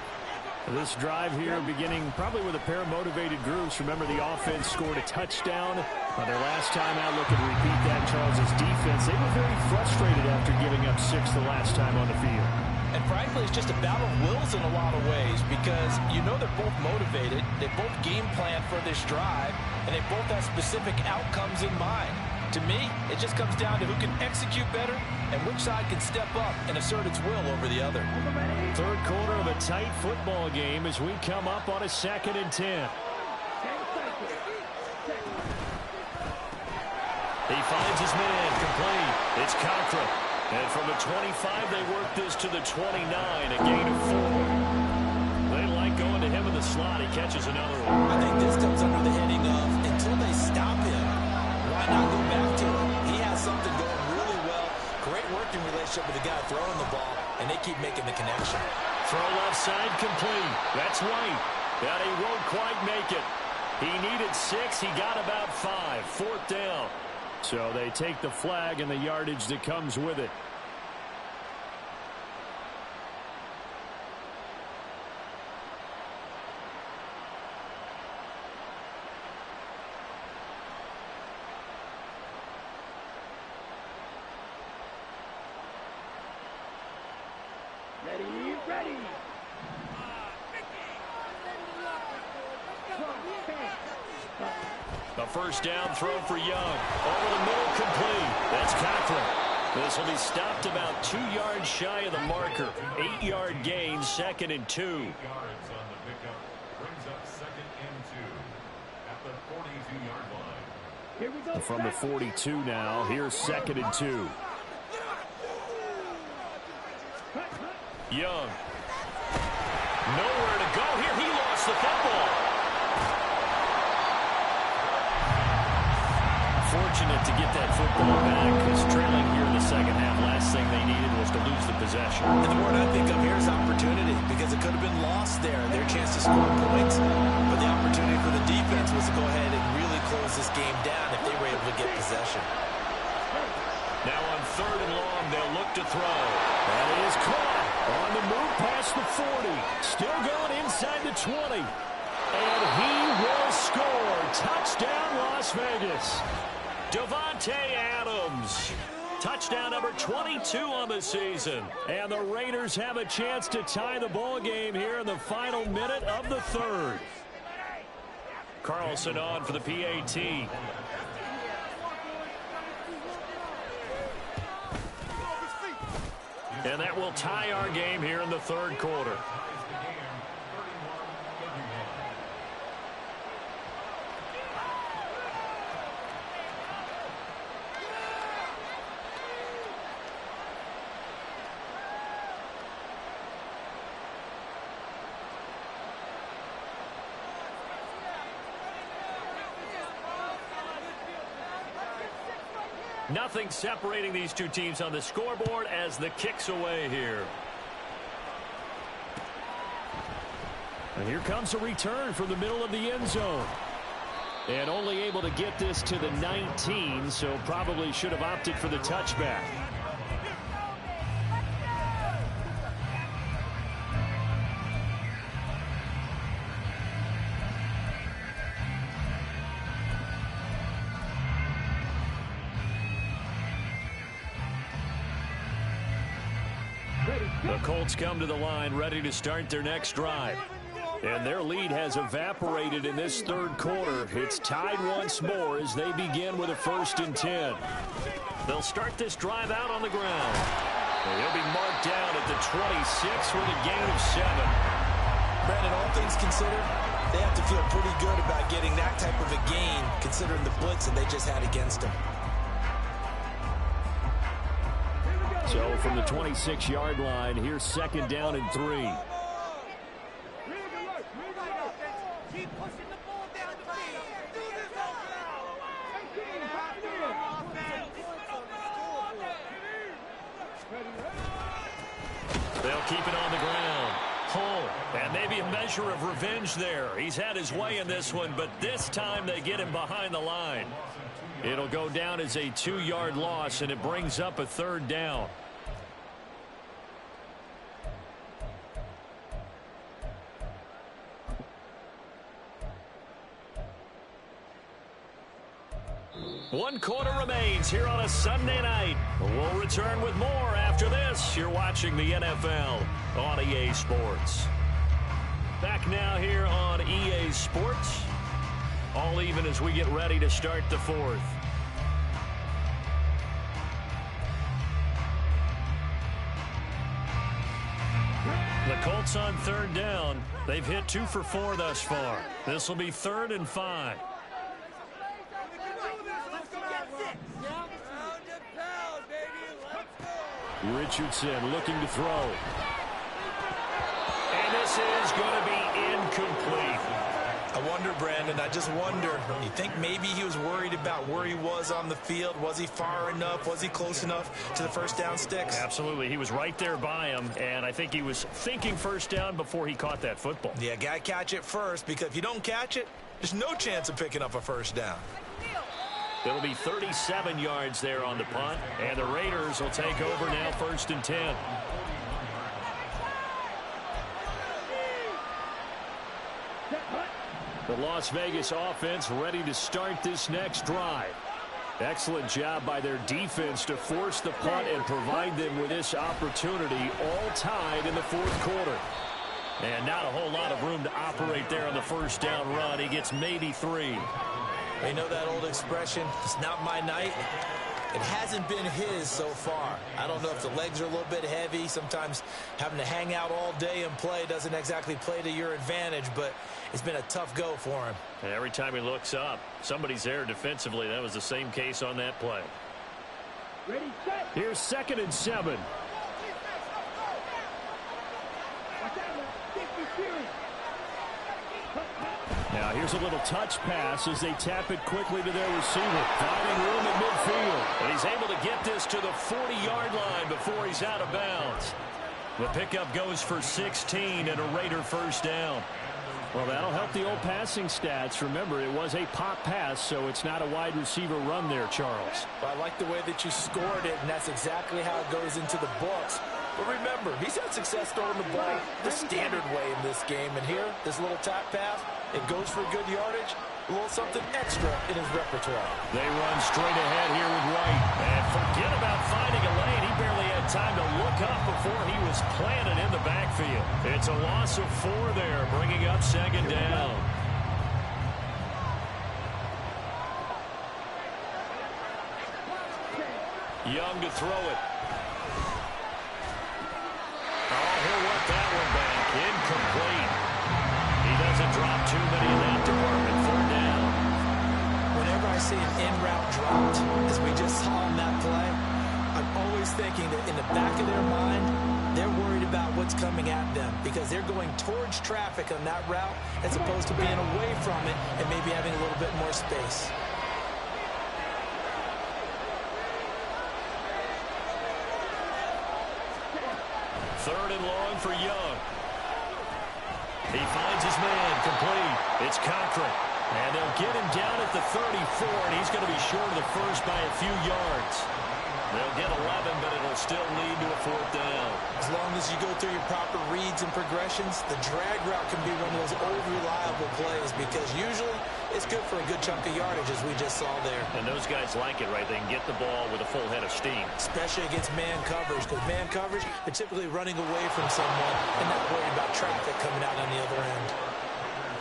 This drive here beginning probably with a pair of motivated groups. Remember, the offense scored a touchdown on their last time out. Looking to repeat that. Charles' defense, they were very frustrated after giving up 6 the last time on the field. And frankly, it's just a battle of wills in a lot of ways because you know they're both motivated, they both game plan for this drive, and they both have specific outcomes in mind. To me, it just comes down to who can execute better and which side can step up and assert its will over the other. Third quarter of a tight football game as we come up on a 2nd and 10. He finds his man complete. It's Cochran. And from the 25, they work this to the 29, a gain of 4. They like going to him in the slot. He catches another one. I think this comes under the heading of until they stop him, why not go back to him? He has something going really well. Great working relationship with the guy throwing the ball, and they keep making the connection. Throw left side complete. That's White. But he won't quite make it. He needed 6. He got about 5. 4th down. So they take the flag and the yardage that comes with it. Ready. A first down throw for Young. Over the middle, complete. That's Cochran. This will be stopped about 2 yards shy of the marker. 8-yard gain, 2nd and 2. Here we go. From the 42 now, here's 2nd and 2. Young. Nowhere to go here. He lost the football. Fortunate to get that football back because trailing here in the second half, last thing they needed was to lose the possession. And the word I think of here is opportunity because it could have been lost there. Their chance to score points, but the opportunity for the defense was to go ahead and really close this game down if they were able to get possession. Now on 3rd and long, they'll look to throw. And he is caught on the move past the 40. Still going inside the 20. And he will score. Touchdown, Las Vegas. Davante Adams. Touchdown number 22 on the season. And the Raiders have a chance to tie the ball game here in the final minute of the 3rd. Carlson on for the PAT. And that will tie our game here in the 3rd quarter. Nothing separating these two teams on the scoreboard as the kick's away here. And here comes a return from the middle of the end zone. And only able to get this to the 19, so probably should have opted for the touchback. The Colts come to the line ready to start their next drive. And their lead has evaporated in this third quarter. It's tied once more as they begin with a 1st and 10. They'll start this drive out on the ground. And he'll be marked down at the 26 with a gain of 7. Brandon, all things considered, they have to feel pretty good about getting that type of a gain considering the blitz that they just had against them. So from the 26-yard line, here's 2nd down and 3. Keep pushing the ball down the field. Do this They'll keep it on the ground. Hull, and maybe a measure of revenge there. He's had his way in this one, but this time they get him behind the line. It'll go down as a 2-yard loss, and it brings up a 3rd down. One quarter remains here on a Sunday night. We'll return with more after this. You're watching the NFL on EA Sports. Back now here on EA Sports. All even as we get ready to start the 4th. The Colts on 3rd down. They've hit 2 for 4 thus far. This will be 3rd and 5. Richardson looking to throw. And this is going to be incomplete. I wonder, Brandon, I just wonder, you think maybe he was worried about where he was on the field? Was he far enough? Was he close enough to the 1st down sticks? Absolutely. He was right there by him, and I think he was thinking 1st down before he caught that football. Yeah, got to catch it first, because if you don't catch it, there's no chance of picking up a 1st down. It'll be 37 yards there on the punt, and the Raiders will take over now 1st and 10. The Las Vegas offense ready to start this next drive. Excellent job by their defense to force the punt and provide them with this opportunity, all tied in the 4th quarter. And not a whole lot of room to operate there on the 1st down run. He gets maybe 3. You know that old expression, it's not my night? It hasn't been his so far. I don't know if the legs are a little bit heavy. Sometimes having to hang out all day and play doesn't exactly play to your advantage, but it's been a tough go for him. And every time he looks up, somebody's there defensively. That was the same case on that play. Ready, set. Here's 2nd and 7. Now here's a little touch pass as they tap it quickly to their receiver. Finding room at midfield. And he's able to get this to the 40-yard line before he's out of bounds. The pickup goes for 16 and a Raider 1st down. Well, that'll help the old passing stats. Remember, it was a pop pass, so it's not a wide receiver run there, Charles. Well, I like the way that you scored it, and that's exactly how it goes into the books. But remember, he's had success throwing the ball the standard way in this game. And here, this little tap pass, it goes for good yardage, a little something extra in his repertoire. They run straight ahead here with Wright. And forget about finding a lane. He barely had time to look up before he was planted in the backfield. It's a loss of 4 there, bringing up 2nd down. Young to throw it. He'll work that one back. Incomplete. He doesn't drop too many in that department. 4th down. Whenever I see an in-route dropped, as we just saw on that play, I'm always thinking that in the back of their mind, they're worried about what's coming at them because they're going towards traffic on that route as opposed to being away from it and maybe having a little bit more space. 3rd and long for Young. He finds his man, complete. It's Cochran. And they'll get him down at the 34, and he's going to be short of the first by a few yards. They'll get 11, but it'll still lead to a 4th down. As long as you go through your proper reads and progressions, the drag route can be one of those old reliable plays because usually it's good for a good chunk of yardage, as we just saw there. And those guys like it, right? They can get the ball with a full head of steam. Especially against man coverage, because man coverage, they're typically running away from someone and not worried about traffic coming out on the other end.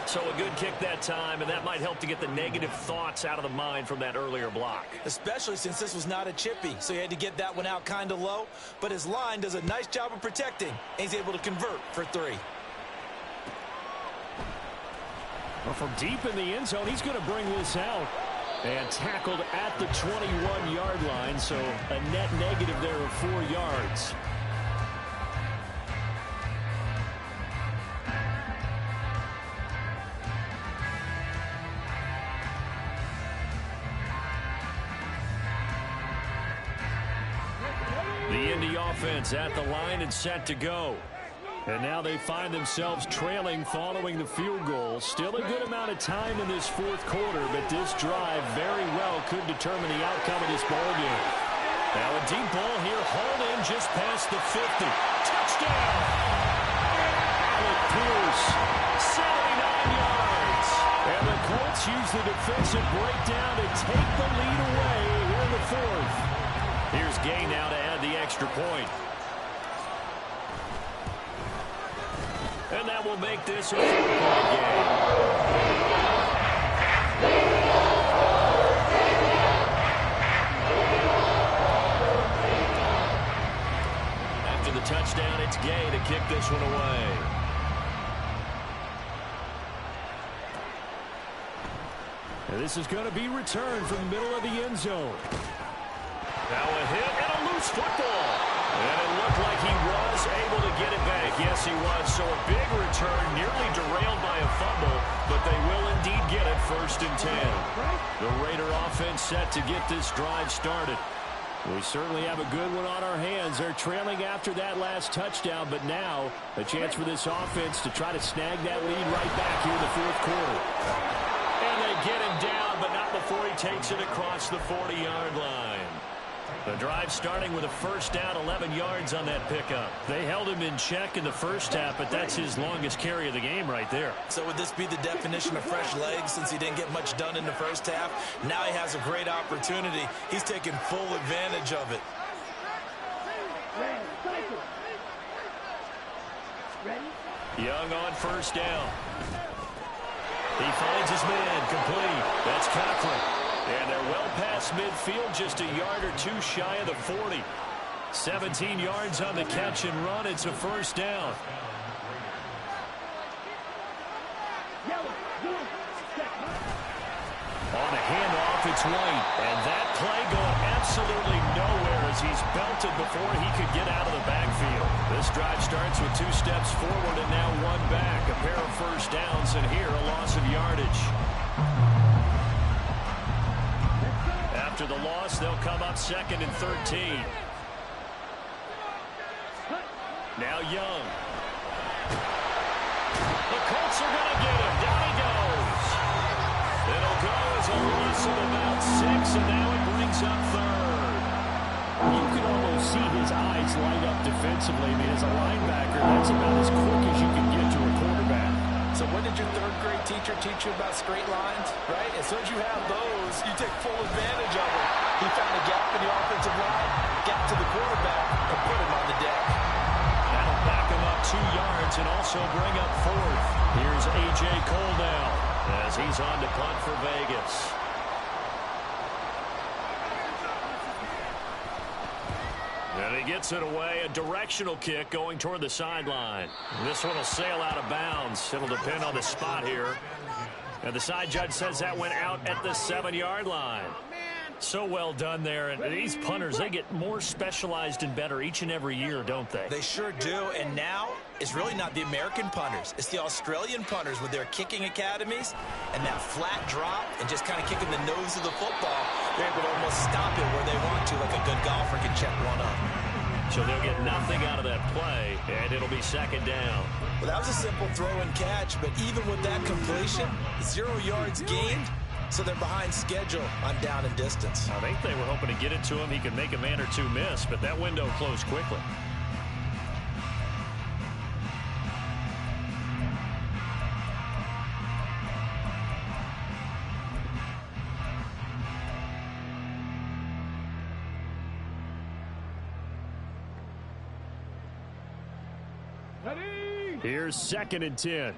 So a good kick that time, and that might help to get the negative thoughts out of the mind from that earlier block. Especially since this was not a chippy, so he had to get that one out kind of low. But his line does a nice job of protecting, and he's able to convert for 3. Well, from deep in the end zone, he's going to bring this out. And tackled at the 21-yard line, so a net negative there of 4 yards. The Indy offense at the line and set to go. And now they find themselves trailing following the field goal. Still a good amount of time in this 4th quarter, but this drive very well could determine the outcome of this ballgame. Now a deep ball here, hauled in just past the 50. Touchdown! Alec Pierce, 79 yards. And the Colts use the defensive breakdown to take the lead away here in the 4th. Here's Gay now to add the extra point. And that will make this a 4-point game. After the touchdown, it's Gay to kick this one away. And this is going to be returned from the middle of the end zone. Now a hit and a loose football. And it looked like he was able to get it back. Yes, he was. So a big return, nearly derailed by a fumble, but they will indeed get it 1st and 10. The Raider offense set to get this drive started. We certainly have a good one on our hands. They're trailing after that last touchdown, but now a chance for this offense to try to snag that lead right back here in the 4th quarter. And they get him down, but not before he takes it across the 40-yard line. The drive starting with a 1st down, 11 yards on that pickup. They held him in check in the first half, but that's his longest carry of the game right there. So would this be the definition of fresh legs since he didn't get much done in the first half? Now he has a great opportunity. He's taking full advantage of it. Young on 1st down. He finds his man, complete. That's Cochran. And they're well past midfield, just a yard or 2 shy of the 40. 17 yards on the catch and run. It's a 1st down. On the handoff, it's White. And that play going absolutely nowhere as he's belted before he could get out of the backfield. This drive starts with 2 steps forward and now 1 back. A pair of 1st downs, and here a loss of yardage. After the loss, they'll come up 2nd and 13. Now Young. The Colts are going to get him. Down he goes. It'll go as a loss of about 6, and now it brings up 3rd. You can almost see his eyes light up defensively. I mean, as a linebacker, that's about as quick as you can get to a quarterback. So what did your 3rd grade teacher teach you about straight lines, right? As soon as you have those, you take full advantage of it. He found a gap in the offensive line, got to the quarterback, and put him on the deck. That'll back him up 2 yards and also bring up 4th. Here's A.J. Cole now as he's on to punt for Vegas. And he gets it away. A directional kick going toward the sideline. This one will sail out of bounds. It'll depend on the spot here. And the side judge says that went out at the 7-yard line. So well done there. And these punters, they get more specialized and better each and every year, don't they? They sure do. And now it's really not the American punters. It's the Australian punters with their kicking academies and that flat drop and just kind of kicking the nose of the football. They're able to almost stop it where they want to, like a good golfer can check one up. So they'll get nothing out of that play, and it'll be second down. Well, that was a simple throw and catch, but even with that completion, 0 yards gained, so they're behind schedule on down and distance. I think they were hoping to get it to him. He could make a man or two miss, but that window closed quickly. Here's 2nd and 10.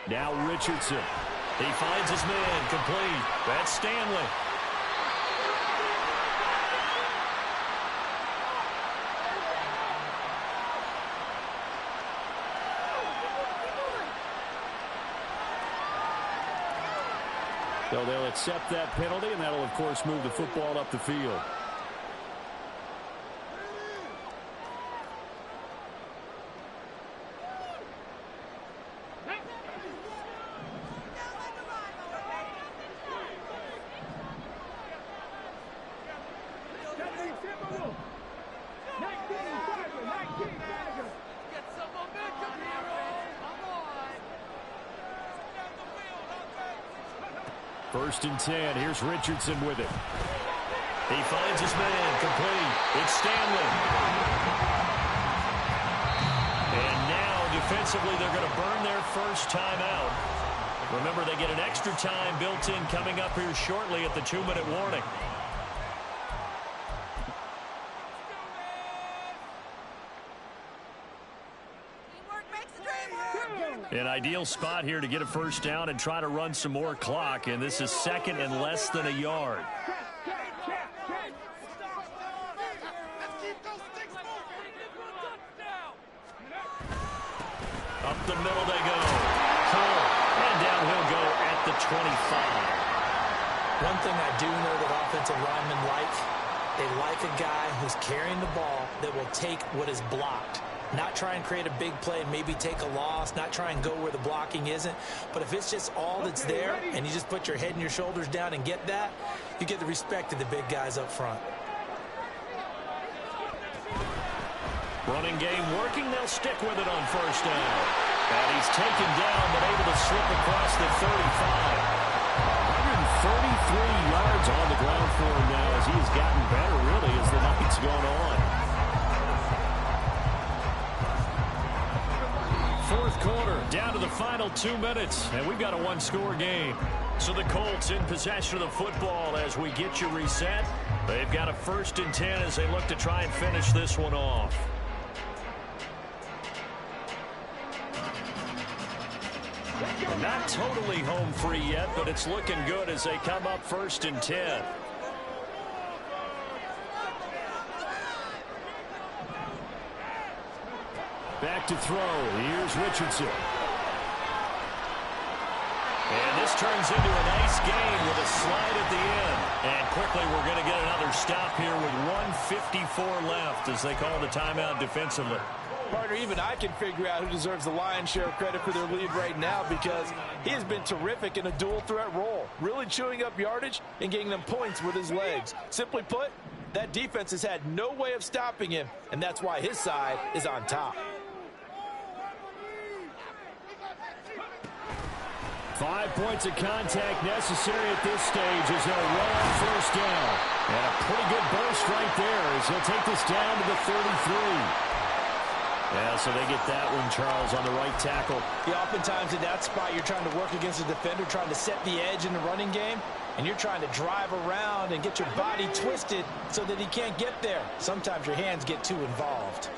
Now Richardson. He finds his man, complete. That's Stanley. So they'll accept that penalty, and that'll, of course, move the football up the field. First and 10. Here's Richardson with it. He finds his man, complete. It's Stanley. And now, defensively, they're going to burn their first time out. Remember, they get an extra time built in coming up here shortly at the 2-minute warning. An ideal spot here to get a first down and try to run some more clock, and this is 2nd and less than a yard. Up the middle they go. Cole, and down he'll go at the 25. One thing I do know that offensive linemen like, they like a guy who's carrying the ball that will take what is blocked. Not try and create a big play and maybe take a loss, not try and go where the blocking isn't. But if it's just all that's there and you just put your head and your shoulders down and get that, you get the respect of the big guys up front. Running game working. They'll stick with it on first down. And he's taken down but able to slip across the 35. 133 yards on the ground for him now as he has gotten better really as the night's gone on. Fourth quarter, down to the final 2 minutes, and we've got a one-score game. So the Colts in possession of the football as we get you reset. They've got a 1st and 10 as they look to try and finish this one off. They're not totally home free yet, but it's looking good as they come up 1st and 10. Back to throw. Here's Richardson. And this turns into a nice gain with a slide at the end. And quickly we're going to get another stop here with 1:54 left as they call the timeout defensively. Partner, even I can figure out who deserves the lion's share of credit for their lead right now because he has been terrific in a dual threat role, really chewing up yardage and getting them points with his legs. Simply put, that defense has had no way of stopping him, and that's why his side is on top. 5 points of contact necessary at this stage as they'll run on first down. And a pretty good burst right there as he'll take this down to the 33. Yeah, so they get that one, Charles, on the right tackle. Yeah, oftentimes in that spot, you're trying to work against a defender, trying to set the edge in the running game, and you're trying to drive around and get your body twisted so that he can't get there. Sometimes your hands get too involved.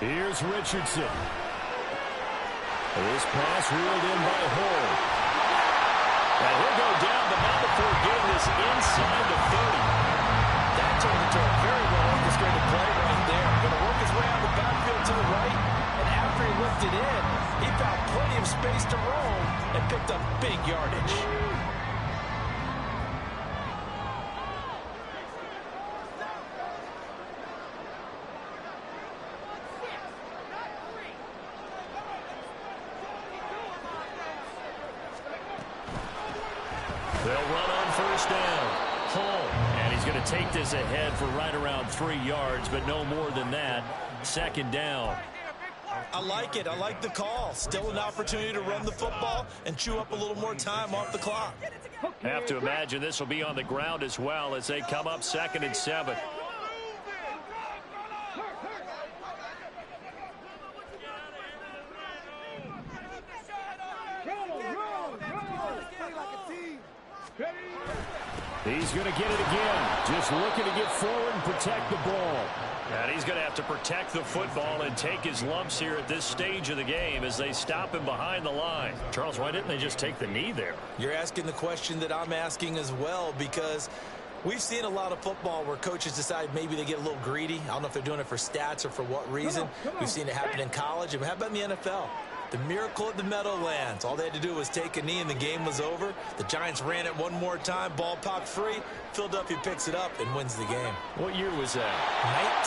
Here's Richardson. This pass reeled in by Hall. And he'll go down, but not before getting this inside the 30. That turned into a very well orchestrated play right there. Going to work his way out of the backfield to the right, and after he lifted in, he found plenty of space to roam and picked up big yardage. first down. Hall, and he's going to take this ahead for right around 3 yards, but no more than that. Second down. I like it. I like the call. Still an opportunity to run the football and chew up a little more time off the clock. Have to imagine this will be on the ground as well as they come up 2nd and 7. He's going to get it again. Just looking to get forward and protect the ball. And he's going to have to protect the football and take his lumps here at this stage of the game as they stop him behind the line. Charles, why didn't they just take the knee there? You're asking the question that I'm asking as well, because we've seen a lot of football where coaches decide maybe they get a little greedy. I don't know if they're doing it for stats or for what reason. We've seen it happen in college. And how about in the NFL? The miracle at the Meadowlands. All they had to do was take a knee and the game was over. The Giants ran it one more time. Ball popped free. Philadelphia picks it up and wins the game. What year was that?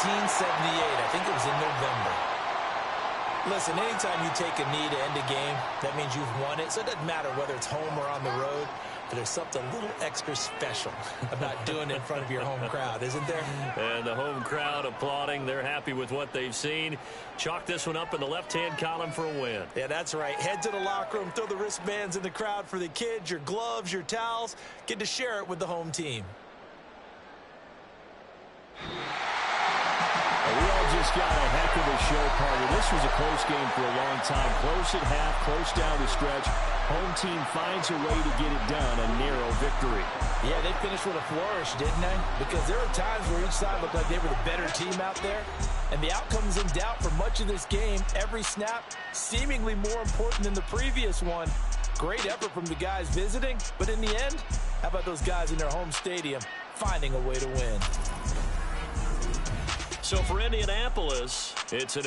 1978. I think it was in November. Listen, anytime you take a knee to end a game, that means you've won it. So it doesn't matter whether it's home or on the road. But there's something a little extra special about doing it in front of your home crowd, isn't there? And the home crowd applauding. They're happy with what they've seen. Chalk this one up in the left-hand column for a win. Yeah, that's right. Head to the locker room, throw the wristbands in the crowd for the kids, your gloves, your towels. Get to share it with the home team. We all just got a heck of a show party. This was a close game for a long time. Close at half, close down the stretch. Home team finds a way to get it done, a narrow victory. Yeah, they finished with a flourish, didn't they? Because there were times where each side looked like they were the better team out there. And the outcome's in doubt for much of this game. Every snap seemingly more important than the previous one. Great effort from the guys visiting. But in the end, how about those guys in their home stadium finding a way to win? So for Indianapolis, it's an